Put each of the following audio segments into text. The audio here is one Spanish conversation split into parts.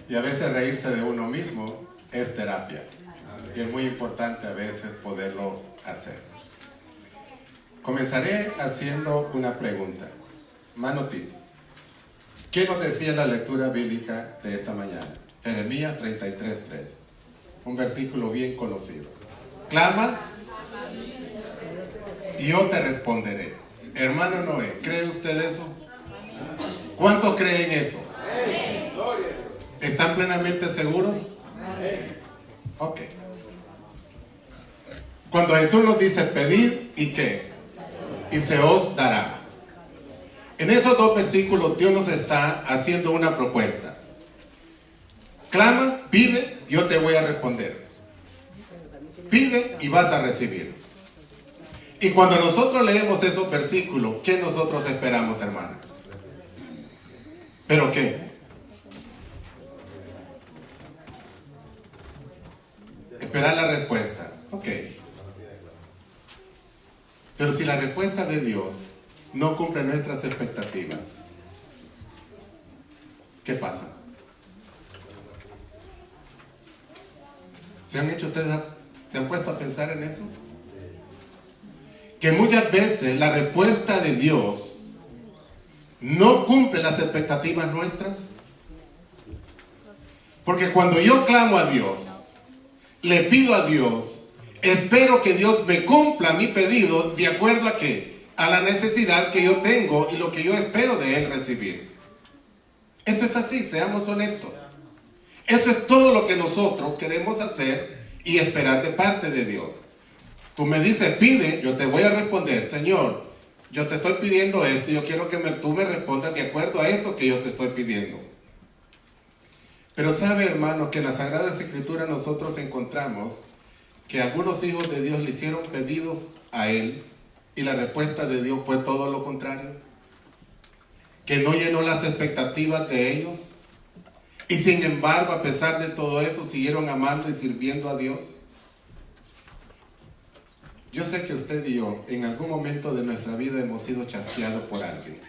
Y a veces reírse de uno mismo es terapia. Y es muy importante a veces poderlo hacer. Comenzaré haciendo una pregunta. Manotito, ¿qué nos decía la lectura bíblica de esta mañana? Jeremías 33:3. Un versículo bien conocido. Clama y yo te responderé. Hermano Noé, ¿cree usted eso? ¿Cuántos creen eso? ¿Están plenamente seguros? Ok. Cuando Jesús nos dice pedid y qué, y se os dará. En esos dos versículos Dios nos está haciendo una propuesta. Clama, pide, yo te voy a responder. Pide y vas a recibir. Y cuando nosotros leemos esos versículos, ¿qué nosotros esperamos, hermana? ¿Pero qué? Esperar la respuesta. Ok. Pero si la respuesta de Dios no cumple nuestras expectativas, ¿qué pasa? ¿Se han puesto a pensar en eso? Que muchas veces la respuesta de Dios no cumple las expectativas nuestras. Porque cuando yo clamo a Dios, le pido a Dios, espero que Dios me cumpla mi pedido de acuerdo a qué, a la necesidad que yo tengo y lo que yo espero de Él recibir. Eso es así, seamos honestos. Eso es todo lo que nosotros queremos hacer y esperar de parte de Dios. Tú me dices, pide, yo te voy a responder, Señor, yo te estoy pidiendo esto y yo quiero que tú me respondas de acuerdo a esto que yo te estoy pidiendo. Pero sabe, hermano, que en las Sagradas Escrituras nosotros encontramos que algunos hijos de Dios le hicieron pedidos a Él y la respuesta de Dios fue todo lo contrario. Que no llenó las expectativas de ellos. Y sin embargo, a pesar de todo eso, siguieron amando y sirviendo a Dios. Yo sé que usted y yo, en algún momento de nuestra vida hemos sido chasqueados por alguien.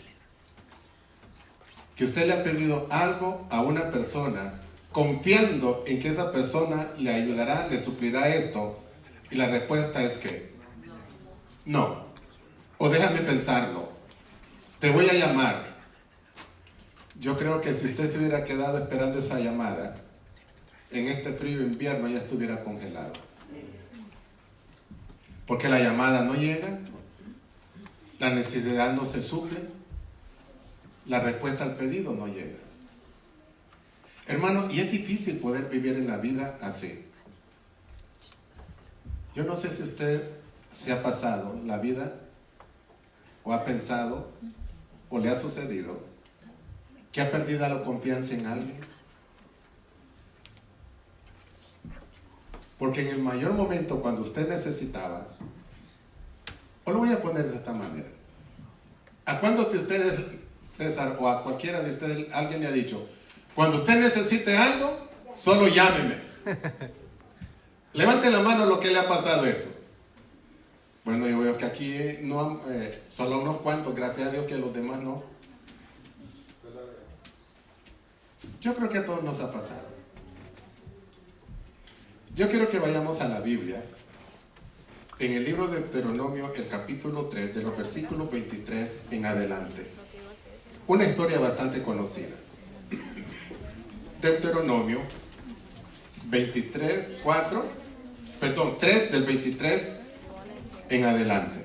Que usted le ha pedido algo a una persona, confiando en que esa persona le ayudará, le suplirá esto, y la respuesta es que no. O déjame pensarlo. Te voy a llamar. Yo creo que si usted se hubiera quedado esperando esa llamada, en este frío invierno ya estuviera congelado. Porque la llamada no llega, la necesidad no se suple, la respuesta al pedido no llega. Hermano, y es difícil poder vivir en la vida así. Yo no sé si usted se ha pasado la vida o ha pensado o le ha sucedido que ha perdido la confianza en alguien. Porque en el mayor momento cuando usted necesitaba, o lo voy a poner de esta manera, ¿a cuándo de ustedes, César, o a cualquiera de ustedes, alguien le ha dicho, cuando usted necesite algo, solo llámeme? Levante la mano lo que le ha pasado eso. Bueno, yo veo que aquí no, solo unos cuantos, gracias a Dios que los demás no. Yo creo que a todos nos ha pasado. Yo quiero que vayamos a la Biblia, en el libro de Deuteronomio, el capítulo 3, de los versículos 23 en adelante. Una historia bastante conocida. Deuteronomio 3 del 23 en adelante.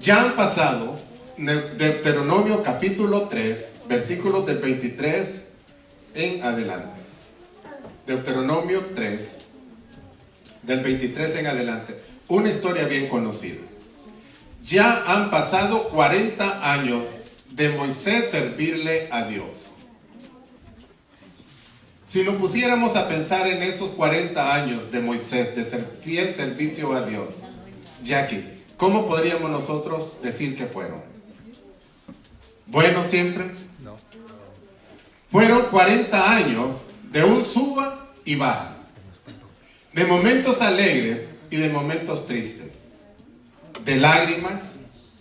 Ya han pasado Deuteronomio capítulo 3, versículos del 23 en adelante. Deuteronomio 3, del 23 en adelante. Una historia bien conocida. Ya han pasado 40 años de Moisés servirle a Dios. Si nos pusiéramos a pensar en esos 40 años de Moisés de fiel servicio a Dios, Jackie, ¿cómo podríamos nosotros decir que fueron? ¿Buenos siempre? No. Fueron 40 años de un suba y baja, de momentos alegres y de momentos tristes, de lágrimas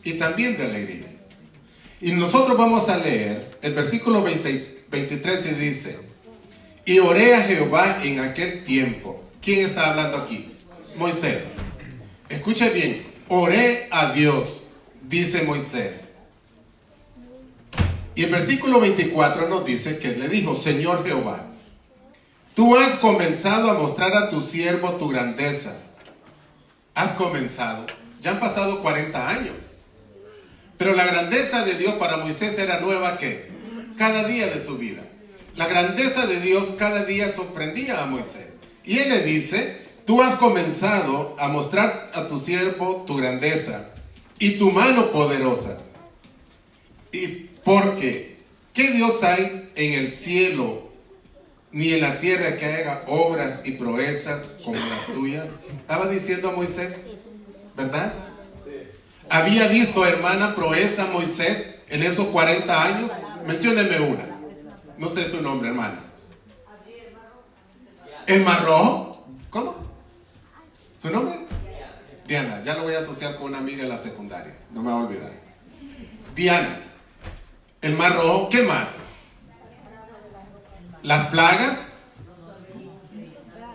y también de alegrías. Y nosotros vamos a leer el versículo 23 y dice, Y oré a Jehová en aquel tiempo. ¿Quién está hablando aquí? Moisés. Escuche bien. Oré a Dios, dice Moisés. Y el versículo 24 nos dice que le dijo: Señor Jehová, tú has comenzado a mostrar a tu siervo tu grandeza. Has comenzado. Ya han pasado 40 años. Pero la grandeza de Dios para Moisés era nueva que cada día de su vida. La grandeza de Dios cada día sorprendía a Moisés. Y él le dice: tú has comenzado a mostrar a tu siervo tu grandeza y tu mano poderosa. Y porque, ¿qué Dios hay en el cielo ni en la tierra que haga obras y proezas como las tuyas? Estaba diciendo a Moisés, ¿verdad? ¿Había visto, hermana, proeza Moisés en esos 40 años? Mencióneme una. No sé su nombre, hermana. ¿El Mar Rojo? ¿Cómo? ¿Su nombre? Diana. Ya lo voy a asociar con una amiga de la secundaria. No me voy a olvidar. Diana. El Mar Rojo. ¿Qué más? Las plagas.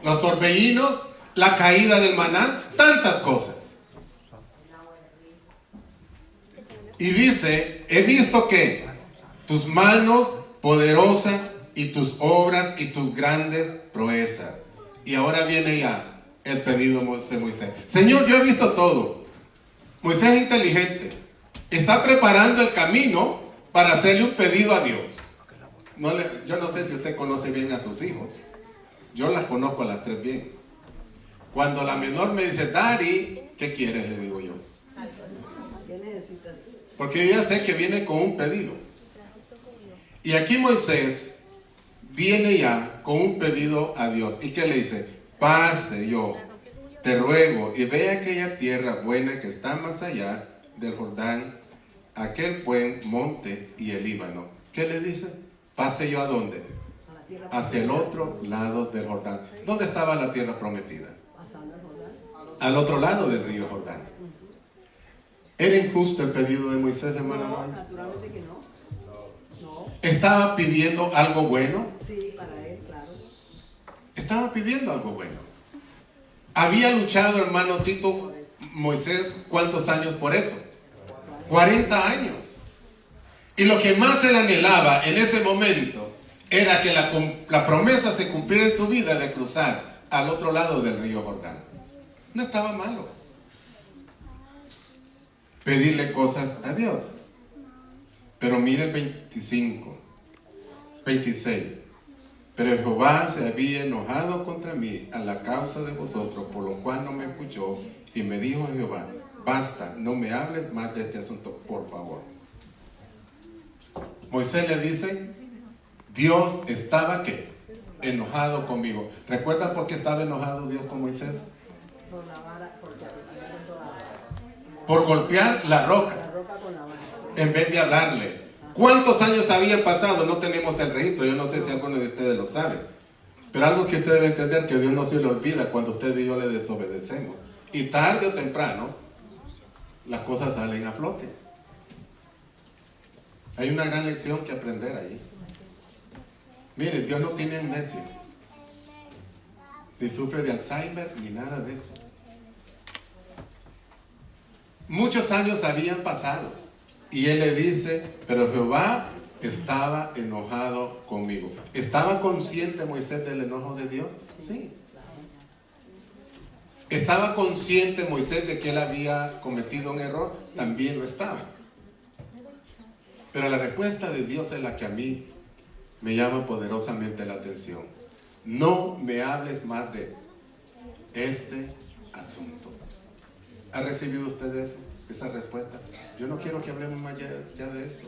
Los torbellinos. La caída del maná. Tantas cosas. Y dice: he visto que tus manos poderosas y tus obras y tus grandes proezas. Y ahora viene ya el pedido de Moisés. Señor, yo he visto todo. Moisés es inteligente. Está preparando el camino para hacerle un pedido a Dios. Yo no sé si usted conoce bien a sus hijos. Yo las conozco a las tres bien. Cuando la menor me dice: Daddy, ¿qué quieres? Le digo yo. ¿Qué necesitas? Porque yo ya sé que viene con un pedido. Y aquí Moisés viene ya con un pedido a Dios. ¿Y qué le dice? Pase, yo te ruego, y ve aquella tierra buena que está más allá del Jordán, aquel buen monte y el Líbano. ¿Qué le dice? Pase yo ¿a dónde? Hacia el otro lado del Jordán. ¿Dónde estaba la tierra prometida? Al otro lado del río Jordán. ¿Era injusto el pedido de Moisés, hermano? No, naturalmente que no. ¿Estaba pidiendo algo bueno? Sí, para él, claro. Estaba pidiendo algo bueno. Había luchado, hermano Tito, Moisés, ¿cuántos años por eso? 40 años. Y lo que más él anhelaba en ese momento era que la promesa se cumpliera en su vida de cruzar al otro lado del río Jordán. No estaba malo pedirle cosas a Dios. Pero mire el 25, 26. Pero Jehová se había enojado contra mí a la causa de vosotros, por lo cual no me escuchó, y me dijo Jehová: basta, no me hables más de este asunto, por favor. Moisés le dice: Dios estaba ¿qué? Enojado conmigo. ¿Recuerdan por qué estaba enojado Dios con Moisés? Por golpear la roca en vez de hablarle. ¿Cuántos años habían pasado? No tenemos el registro. Yo no sé si alguno de ustedes lo sabe. Pero algo que usted debe entender, que Dios no se le olvida cuando usted y yo le desobedecemos. Y tarde o temprano, las cosas salen a flote. Hay una gran lección que aprender ahí. Mire, Dios no tiene amnesia. Ni sufre de Alzheimer, ni nada de eso. Muchos años habían pasado. Y él le dice: pero Jehová estaba enojado conmigo. ¿Estaba consciente Moisés del enojo de Dios? Sí. ¿Estaba consciente Moisés de que él había cometido un error? También lo estaba. Pero la respuesta de Dios es la que a mí me llama poderosamente la atención. No me hables más de este asunto. ¿Ha recibido usted eso? Esa respuesta? Yo no quiero que hablemos más ya de esto.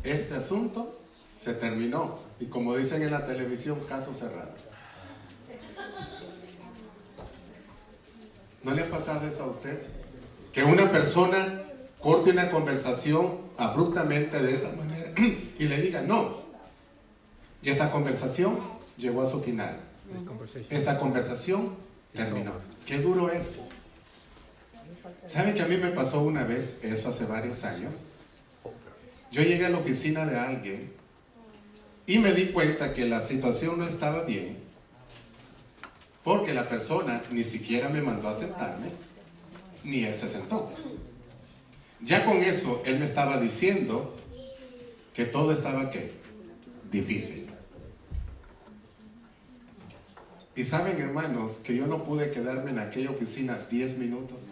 Este asunto se terminó. Y como dicen en la televisión, caso cerrado. ¿No le ha pasado eso a usted? Que una persona corte una conversación abruptamente de esa manera y le diga: no. Y esta conversación llegó a su final. Esta conversación terminó. Qué duro es. ¿Sabe que a mí me pasó una vez eso hace varios años? Yo llegué a la oficina de alguien Y me di cuenta que la situación no estaba bien, porque la persona ni siquiera me mandó a sentarme, ni él se sentó. Ya con eso, él me estaba diciendo que todo estaba, ¿qué? Difícil. Y saben, hermanos, que yo no pude quedarme en aquella oficina 10 minutos.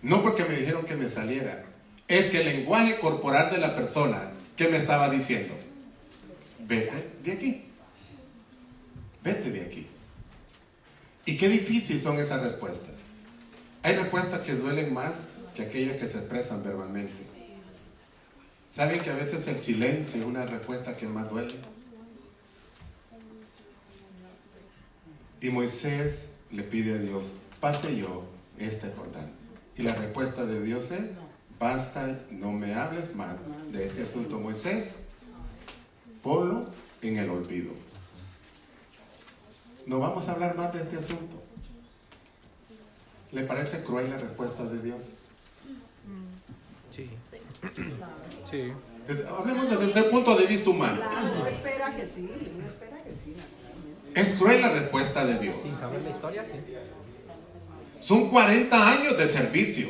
No porque me dijeron que me saliera, es que el lenguaje corporal de la persona que me estaba diciendo, vete de aquí, vete de aquí. Y qué difícil son esas respuestas. Hay respuestas que duelen más que aquellas que se expresan verbalmente. ¿Saben que a veces el silencio es una respuesta que más duele? Y Moisés le pide a Dios, pase yo este Jordán. Y la respuesta de Dios es, basta, no me hables más de este asunto, Moisés, ponlo en el olvido. No vamos a hablar más de este asunto. ¿Le parece cruel la respuesta de Dios? Sí. Sí. Hablemos desde el punto de vista humano. Claro, uno espera que sí, uno espera que sí. Es cruel la respuesta de Dios. Sin saber la historia, sí. Son 40 años de servicio.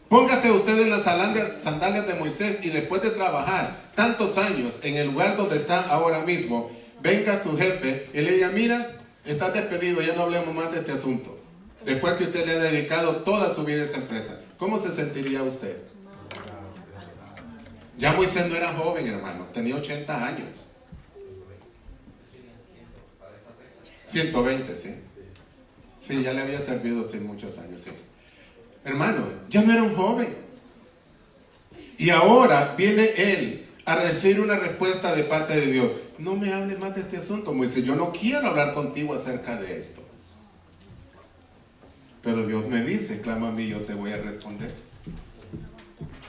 Póngase usted en las sandalias de Moisés y después de trabajar tantos años en el lugar donde está ahora mismo, venga su jefe y le diga, mira, estás despedido, ya no hablemos más de este asunto. Después que usted le ha dedicado toda su vida a esa empresa, ¿cómo se sentiría usted? Ya Moisés no era joven, hermanos, tenía 80 años. 120, sí. Sí, ya le había servido, sí, muchos años, sí. Hermano, ya no era un joven. Y ahora viene él a recibir una respuesta de parte de Dios. No me hables más de este asunto, Moisés. Yo no quiero hablar contigo acerca de esto. Pero Dios me dice, clama a mí, yo te voy a responder.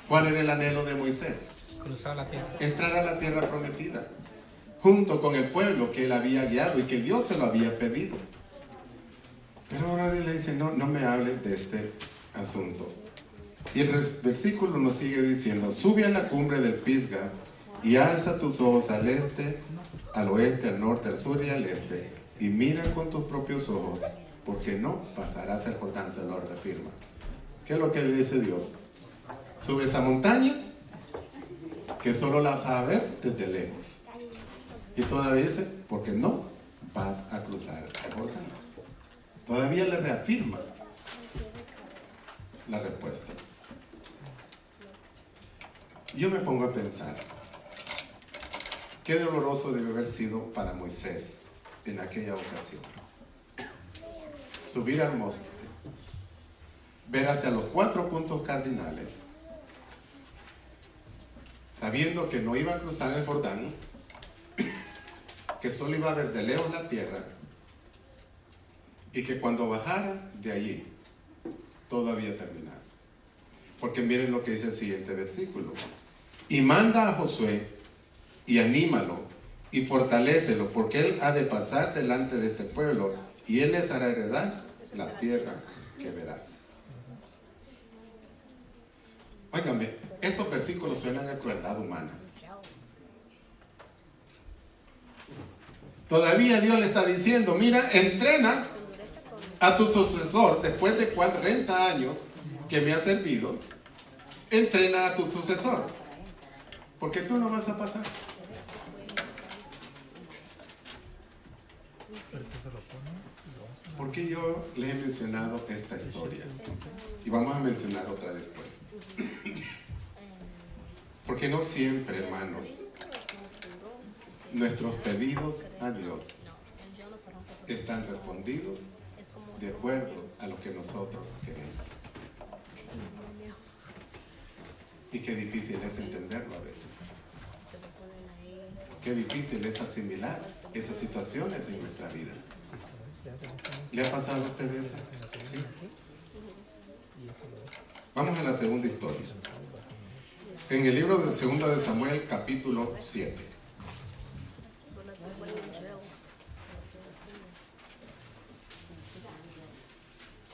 ¿Cuál era el anhelo de Moisés? Cruzar la tierra. Entrar a la tierra prometida, junto con el pueblo que él había guiado y que Dios se lo había pedido. Pero ahora él le dice, no me hables de este asunto. Y el versículo nos sigue diciendo, sube a la cumbre del Pisga y alza tus ojos al este, al oeste, al norte, al sur y al este, y mira con tus propios ojos, porque no pasarás el Jordán, se lo reafirma. ¿Qué es lo que le dice Dios? Sube esa montaña, que solo la vas a ver desde lejos. Y todavía dice, porque no vas a cruzar el Jordán. Todavía le reafirma la respuesta. Yo me pongo a pensar, qué doloroso debe haber sido para Moisés en aquella ocasión. Subir al monte, ver hacia los 4 puntos cardinales, sabiendo que no iba a cruzar el Jordán, que solo iba a ver de lejos la tierra, y que cuando bajara de allí, todo había terminado. Porque miren lo que dice el siguiente versículo. Y manda a Josué, y anímalo, y fortalécelo, porque él ha de pasar delante de este pueblo, y él les hará heredar la tierra que verás. Óiganme, estos versículos suenan a crueldad humana. Todavía Dios le está diciendo, mira, entrena a tu sucesor, después de 40 años que me ha servido, entrena a tu sucesor, porque tú no vas a pasar. Porque yo le he mencionado esta historia y vamos a mencionar otra después. Porque no siempre, hermanos, nuestros pedidos a Dios están respondidos de acuerdo a lo que nosotros queremos. Y qué difícil es entenderlo a veces. Qué difícil es asimilar esas situaciones en nuestra vida. ¿Le ha pasado a usted eso? ¿Sí? Vamos a la segunda historia. En el libro de 2 de Samuel, capítulo 7.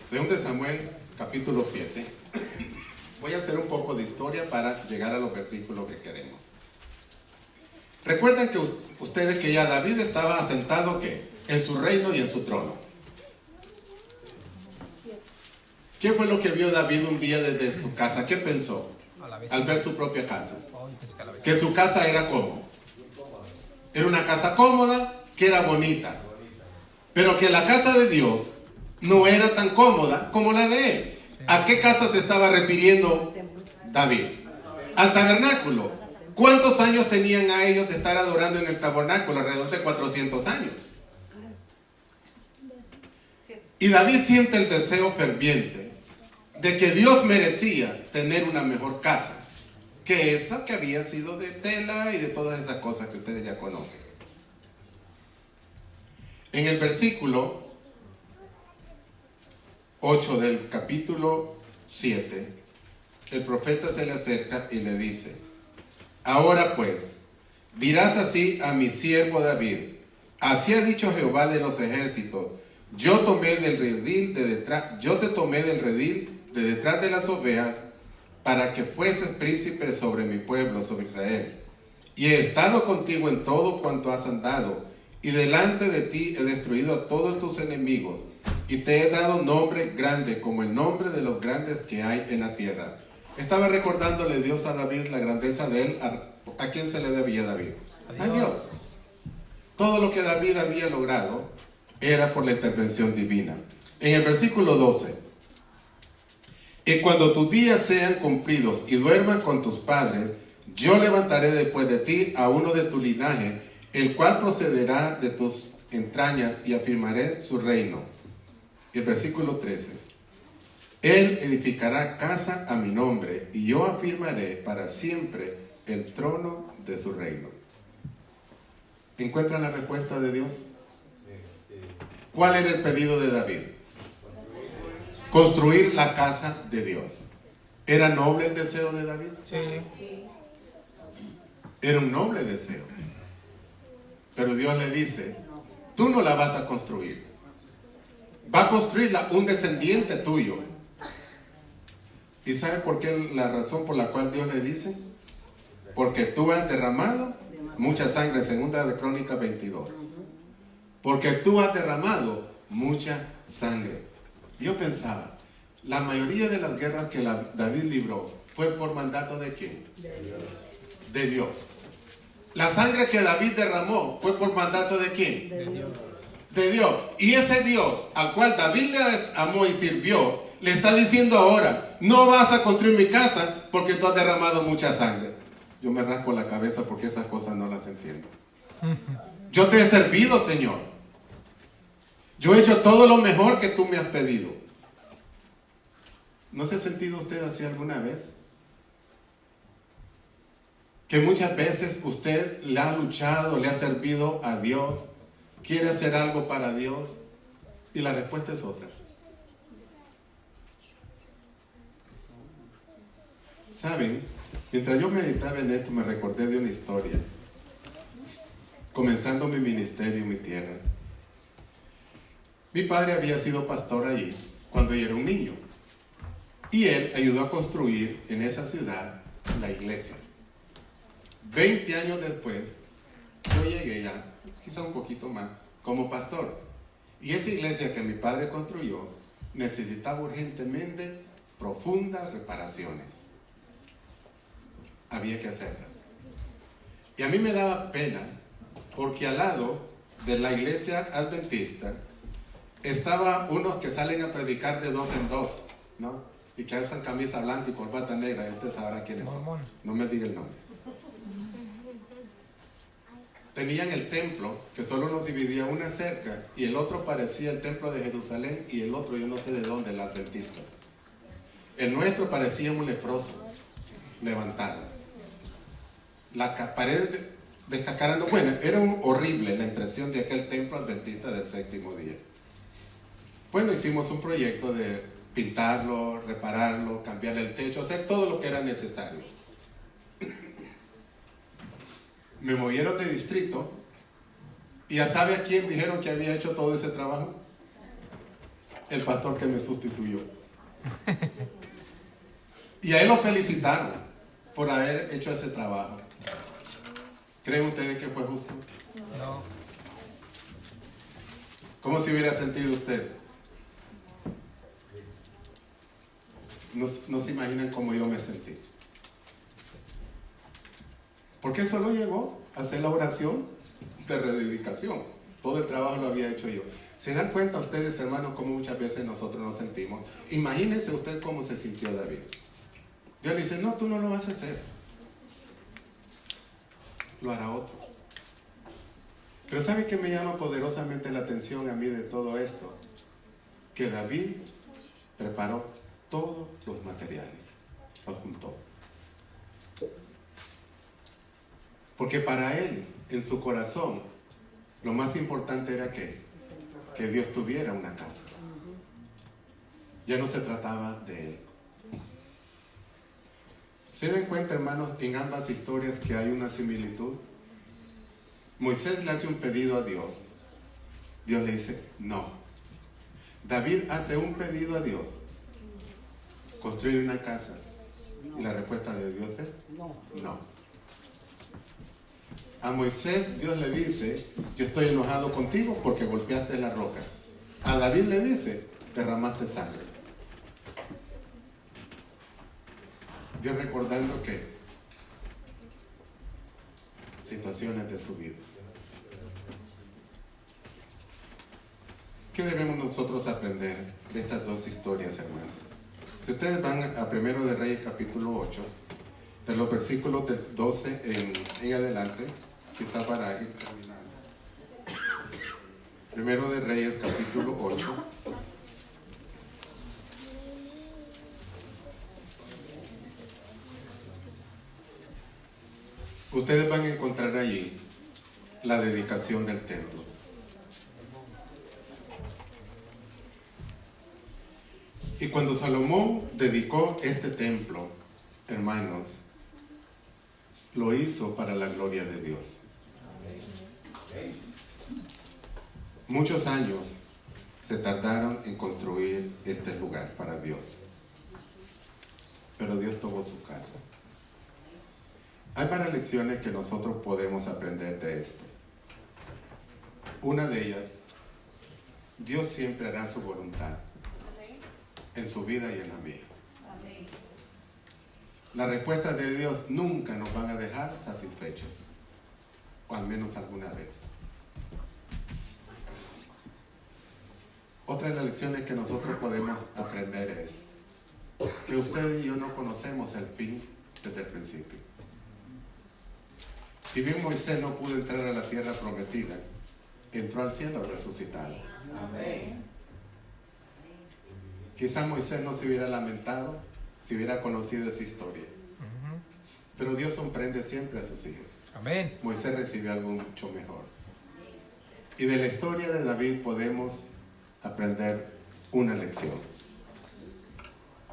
Según de Samuel, capítulo 7. Voy a hacer un poco de historia para llegar a los versículos que queremos. Recuerden que ustedes que ya David estaba asentado ¿qué? En su reino y en su trono. ¿Qué fue lo que vio David un día desde su casa? ¿Qué pensó al ver su propia casa? Que su casa era cómoda. Era una casa cómoda, que era bonita. Pero que la casa de Dios no era tan cómoda como la de él. ¿A qué casa se estaba refiriendo David? Al tabernáculo. ¿Cuántos años tenían a ellos de estar adorando en el tabernáculo? Alrededor de 400 años. Y David siente el deseo ferviente de que Dios merecía tener una mejor casa que esa que había sido de tela y de todas esas cosas que ustedes ya conocen. En el versículo 8 del capítulo 7, el profeta se le acerca y le dice: ahora pues, dirás así a mi siervo David: así ha dicho Jehová de los ejércitos, yo te tomé del redil de detrás de las ovejas, para que fueses príncipe sobre mi pueblo, sobre Israel. Y he estado contigo en todo cuanto has andado, y delante de ti he destruido a todos tus enemigos, y te he dado nombre grande, como el nombre de los grandes que hay en la tierra. Estaba recordándole Dios a David la grandeza de él. ¿A quién se le debía David? A Dios. Todo lo que David había logrado era por la intervención divina. En el versículo 12: y cuando tus días sean cumplidos y duerman con tus padres, yo levantaré después de ti a uno de tu linaje, el cual procederá de tus entrañas, y afirmaré su reino. Y el versículo 13: él edificará casa a mi nombre, y yo afirmaré para siempre el trono de su reino. ¿Encuentran la respuesta de Dios? ¿Cuál era el pedido de David? Construir la casa de Dios. ¿Era noble el deseo de David? Sí. Era un noble deseo. Pero Dios le dice: tú no la vas a construir. Va a construirla un descendiente tuyo. ¿Y sabe por qué? La razón por la cual Dios le dice: porque tú has derramado mucha sangre, segunda de Crónicas 22. Porque tú has derramado mucha sangre. Yo pensaba, la mayoría de las guerras que David libró fue por mandato ¿de quién? De Dios. La sangre que David derramó fue por mandato ¿de quién? De Dios. Y ese Dios al cual David le amó y sirvió, le está diciendo ahora: no vas a construir mi casa porque tú has derramado mucha sangre. Yo me rasco la cabeza porque esas cosas no las entiendo. Yo te he servido, Señor. Yo he hecho todo lo mejor que tú me has pedido. ¿No se ha sentido usted así alguna vez? Que muchas veces usted le ha luchado, le ha servido a Dios, quiere hacer algo para Dios, y la respuesta es otra. ¿Saben? Mientras yo meditaba en esto, me recordé de una historia. Comenzando mi ministerio en mi tierra. Mi padre había sido pastor allí cuando yo era un niño. Y él ayudó a construir en esa ciudad la iglesia. 20 años después, yo llegué ya, quizá un poquito más, como pastor. Y esa iglesia que mi padre construyó necesitaba urgentemente profundas reparaciones. Había que hacerlas. Y a mí me daba pena, porque al lado de la iglesia adventista estaba unos que salen a predicar de 2 en 2, ¿no? Y que usan camisa blanca y corbata negra, y usted sabrá quiénes son. No me diga el nombre. Tenían el templo, que solo nos dividía una cerca, y el otro parecía el templo de Jerusalén, y el otro yo no sé de dónde, el adventista. El nuestro parecía un leproso, levantado. La pared descascarando, bueno, era horrible la impresión de aquel templo adventista del séptimo día. Bueno, hicimos un proyecto de pintarlo, repararlo, cambiarle el techo, hacer todo lo que era necesario. Me movieron de distrito y ya sabe a quién dijeron que había hecho todo ese trabajo. El pastor que me sustituyó. Y a él lo felicitaron por haber hecho ese trabajo. ¿Creen ustedes que fue justo? No. ¿Cómo se hubiera sentido usted? No se imaginan cómo yo me sentí. Porque solo llegó a hacer la oración de rededicación. Todo el trabajo lo había hecho yo. ¿Se dan cuenta ustedes, hermanos, cómo muchas veces nosotros nos sentimos? Imagínense usted cómo se sintió David. Dios le dice, no, tú no lo vas a hacer. Lo hará otro. Pero ¿sabe qué me llama poderosamente la atención a mí de todo esto? Que David preparó todos los materiales, los juntó. Porque para él, en su corazón, lo más importante era que Dios tuviera una casa. Ya no se trataba de él. ¿Se dan cuenta, hermanos, en ambas historias que hay una similitud? Moisés le hace un pedido a Dios. Dios le dice, no. David hace un pedido a Dios. Construir una casa. Y la respuesta de Dios es, no. A Moisés Dios le dice, yo estoy enojado contigo porque golpeaste la roca. A David le dice, derramaste sangre. Dios recordando que situaciones de su vida. ¿Qué debemos nosotros aprender de estas dos historias, hermanos? Si ustedes van a 1 de Reyes capítulo 8, de los versículos del 12 en adelante, quizá para ir terminando. 1 de Reyes capítulo 8. Ustedes van a encontrar allí la dedicación del templo. Y cuando Salomón dedicó este templo, hermanos, lo hizo para la gloria de Dios. Muchos años se tardaron en construir este lugar para Dios. Pero Dios tomó su caso. Hay varias lecciones que nosotros podemos aprender de esto. Una de ellas, Dios siempre hará su voluntad en su vida y en la mía. Las respuestas de Dios nunca nos van a dejar satisfechos, o al menos alguna vez. Otra de las lecciones que nosotros podemos aprender es que usted y yo no conocemos el fin desde el principio. Si bien Moisés no pudo entrar a la tierra prometida, entró al cielo resucitado. Amén. Quizás Moisés no se hubiera lamentado si hubiera conocido esa historia. Pero Dios sorprende siempre a sus hijos. Amén. Moisés recibió algo mucho mejor. Y de la historia de David podemos aprender una lección.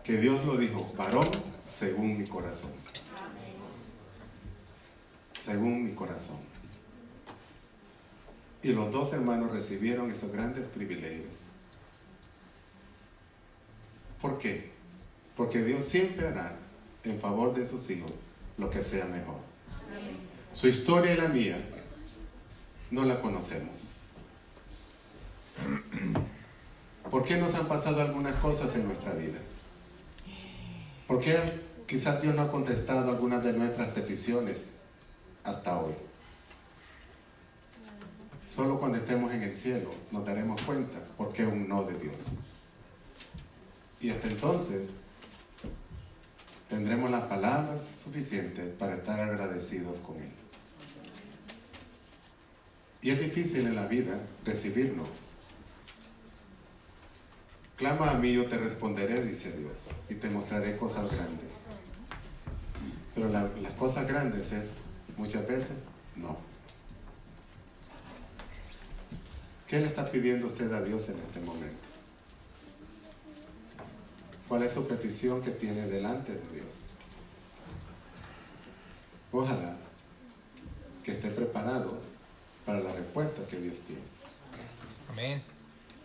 Que Dios lo dijo, varón según mi corazón. Según mi corazón. Y los dos hermanos recibieron esos grandes privilegios. ¿Por qué? Porque Dios siempre hará en favor de sus hijos lo que sea mejor. Su historia y la mía no la conocemos. ¿Por qué nos han pasado algunas cosas en nuestra vida? ¿Por qué quizás Dios no ha contestado algunas de nuestras peticiones hasta hoy? Solo cuando estemos en el cielo nos daremos cuenta por qué un no de Dios. Y hasta entonces tendremos las palabras suficientes para estar agradecidos con Él. Y es difícil en la vida recibirlo. Clama a mí, yo te responderé, dice Dios, y te mostraré cosas grandes. Pero las cosas grandes es, muchas veces, no. ¿Qué le está pidiendo usted a Dios en este momento? ¿Cuál es su petición que tiene delante de Dios? Ojalá que esté preparado para la respuesta que Dios tiene. Amén.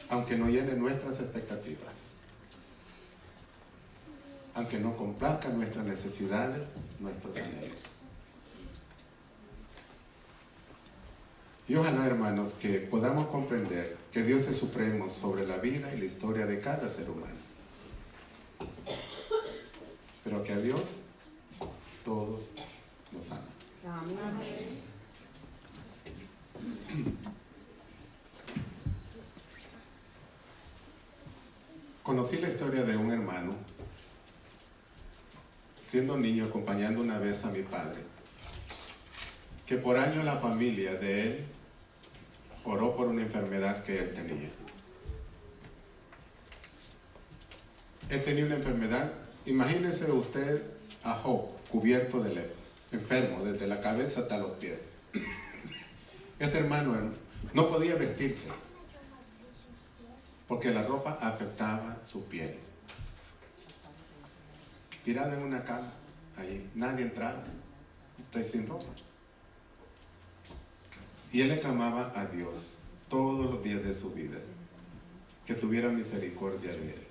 Aunque no llene nuestras expectativas. Aunque no complazca nuestras necesidades, nuestros anhelos. Y ojalá, hermanos, que podamos comprender que Dios es supremo sobre la vida y la historia de cada ser humano. Pero que a Dios todos nos ama. Amén. Conocí la historia de un hermano, siendo niño, acompañando una vez a mi padre, que por años la familia de él oró por una enfermedad que él tenía. Él tenía una enfermedad, imagínese usted a Job cubierto de lepra, enfermo desde la cabeza hasta los pies. Este hermano no podía vestirse porque la ropa afectaba su piel. Tirado en una cama, allí nadie entraba, usted sin ropa. Y él le clamaba a Dios todos los días de su vida que tuviera misericordia de él.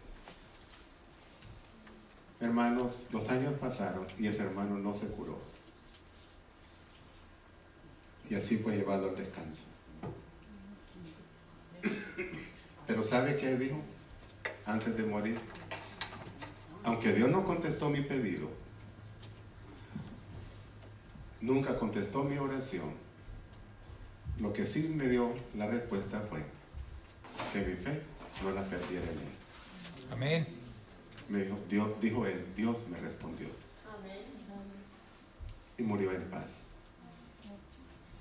Hermanos, los años pasaron y ese hermano no se curó. Y así fue llevado al descanso. Pero ¿sabe qué dijo antes de morir? Aunque Dios no contestó mi pedido, nunca contestó mi oración, lo que sí me dio la respuesta fue que mi fe no la perdiera en él. Amén. Me dijo, Dios, dijo él, Dios me respondió. Y murió en paz.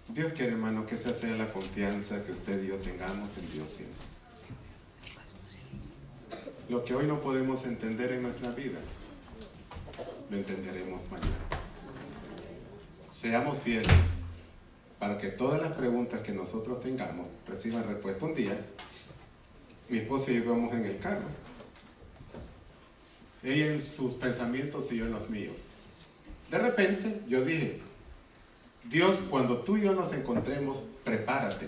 Dios quiere, hermano, que esa sea la confianza que usted y yo tengamos en Dios siempre. Lo que hoy no podemos entender en nuestra vida, lo entenderemos mañana. Seamos fieles para que todas las preguntas que nosotros tengamos reciban respuesta. Un día, mi esposa y yo íbamos en el carro. Ella en sus pensamientos y yo en los míos. De repente, yo dije, Dios, cuando tú y yo nos encontremos, prepárate,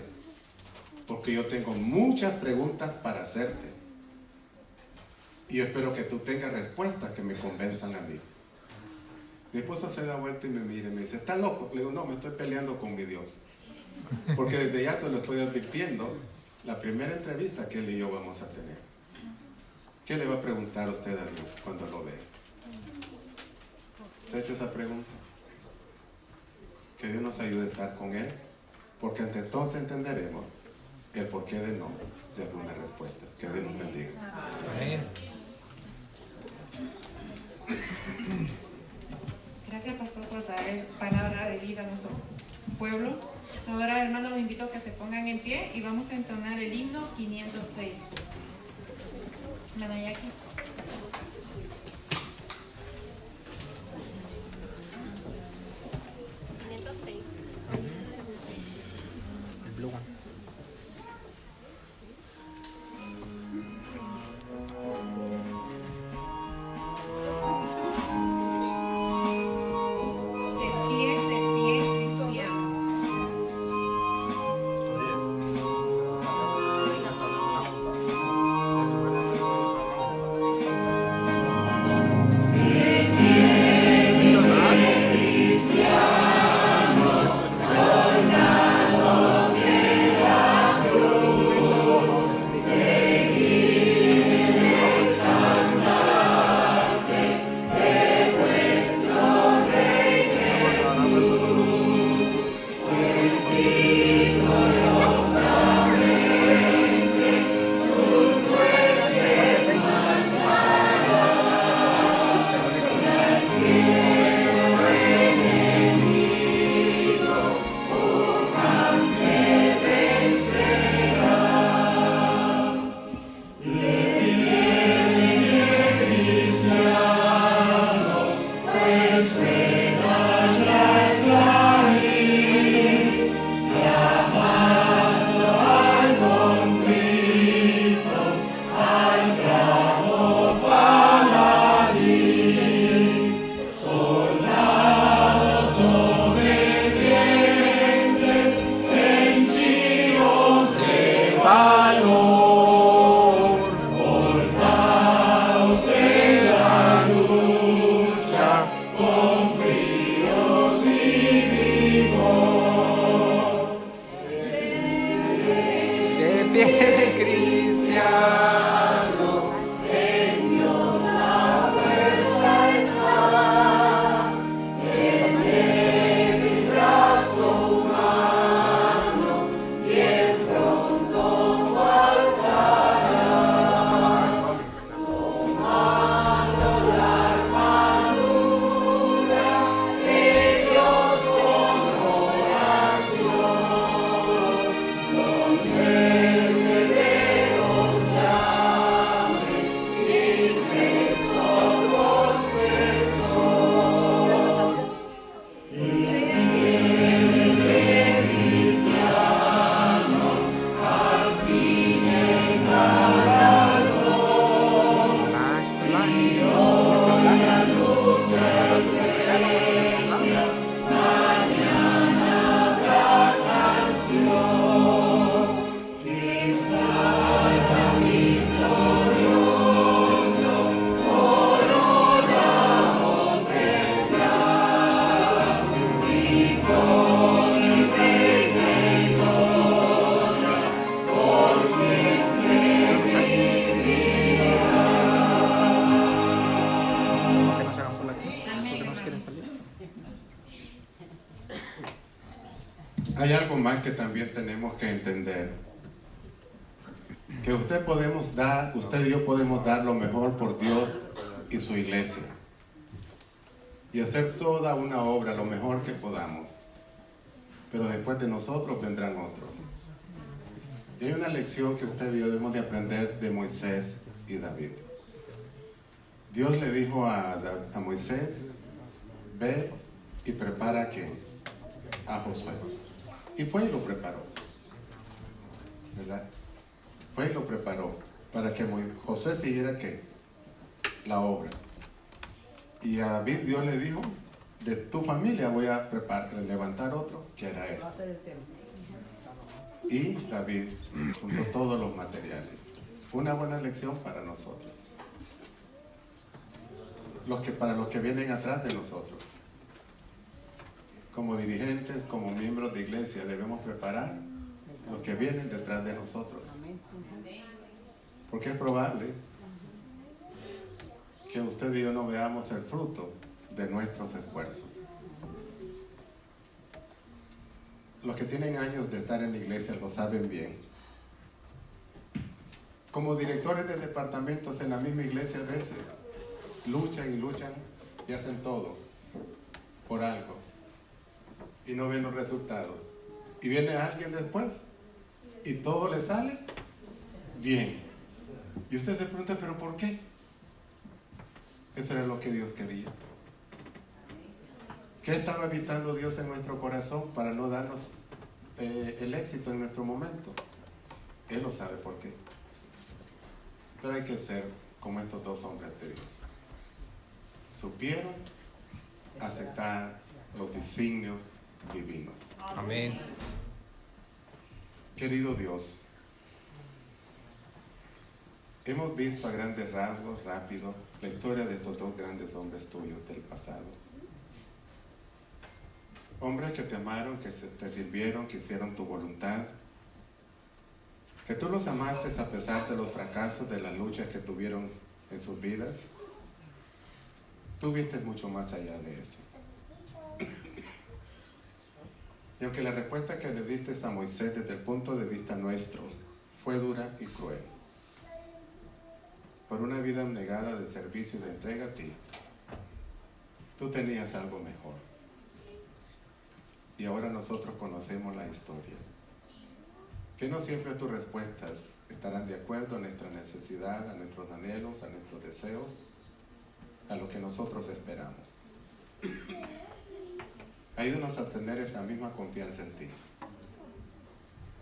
porque yo tengo muchas preguntas para hacerte. Y yo espero que tú tengas respuestas que me convenzan a mí. Mi esposa se da vuelta y me mira y me dice, ¿estás loco? Le digo, no, me estoy peleando con mi Dios. Porque desde ya se lo estoy advirtiendo, la primera entrevista que él y yo vamos a tener. ¿Qué le va a preguntar usted a Dios cuando lo vea? ¿Se ha hecho esa pregunta? Que Dios nos ayude a estar con Él, porque hasta entonces entenderemos el porqué de no de alguna respuesta. Que Dios nos bendiga. Amén. Gracias, pastor, por traer palabra de vida a nuestro pueblo. Ahora, hermanos, los invito a que se pongan en pie y vamos a entonar el himno 506. Manayaki. El blue one. pie cristianos. Que nos hagan por aquí. ¿Por qué nos quieren salir? Hay algo más que también tenemos que entender. Que usted y yo podemos dar lo mejor por Dios y su iglesia. Y hacer toda una obra lo mejor que podamos. Pero después de nosotros vendrán otros. Y hay una lección que usted y yo debemos de aprender de Moisés y David. Dios le dijo a Moisés, ve y prepara a Josué. Y fue y lo preparó. ¿Verdad? Fue y lo preparó para que José siguiera la obra. Y a David Dios le dijo, de tu familia voy a levantar otro, que era Va a este. ser el tema. Y David juntó todos los materiales. Una buena lección para nosotros. Para los que vienen atrás de nosotros. Como dirigentes, como miembros de iglesia, debemos preparar los que vienen detrás de nosotros. Porque es probable que usted y yo no veamos el fruto de nuestros esfuerzos. Los que tienen años de estar en la iglesia lo saben bien. Como directores de departamentos en la misma iglesia a veces luchan y luchan y hacen todo por algo y no ven los resultados. Y viene alguien después y todo le sale bien. Y usted se pregunta, ¿pero por qué? Eso era lo que Dios quería. ¿Qué estaba evitando Dios en nuestro corazón para no darnos el éxito en nuestro momento? Él lo sabe por qué. Pero hay que ser como estos dos hombres de Dios. Supieron aceptar los designios divinos. Amén. Querido Dios, hemos visto a grandes rasgos, rápido, la historia de estos dos grandes hombres tuyos del pasado. Hombres que te amaron, que te sirvieron, que hicieron tu voluntad, que tú los amaste a pesar de los fracasos, de las luchas que tuvieron en sus vidas. Tú viste mucho más allá de eso. Y aunque la respuesta que le diste a Moisés desde el punto de vista nuestro fue dura y cruel, por una vida abnegada de servicio y de entrega a ti, tú tenías algo mejor. Y ahora nosotros conocemos la historia. Que no siempre tus respuestas estarán de acuerdo a nuestra necesidad, a nuestros anhelos, a nuestros deseos, a lo que nosotros esperamos. Ayúdanos a tener esa misma confianza en ti.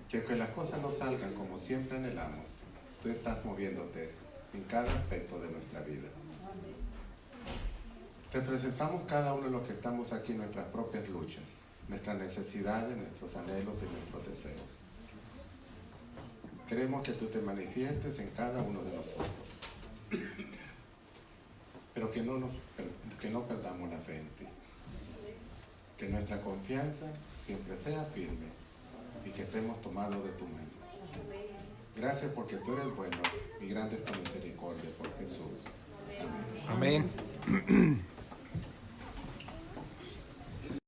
Que aunque las cosas no salgan como siempre anhelamos, tú estás moviéndote en cada aspecto de nuestra vida. Te presentamos cada uno de los que estamos aquí nuestras propias luchas, nuestras necesidades, nuestros anhelos y nuestros deseos. Queremos que tú te manifiestes en cada uno de nosotros, pero que no perdamos la fe en ti. Que nuestra confianza siempre sea firme y que estemos tomados de tu mano. Gracias porque tú eres bueno y grande es tu misericordia por Jesús. Amén. Amén.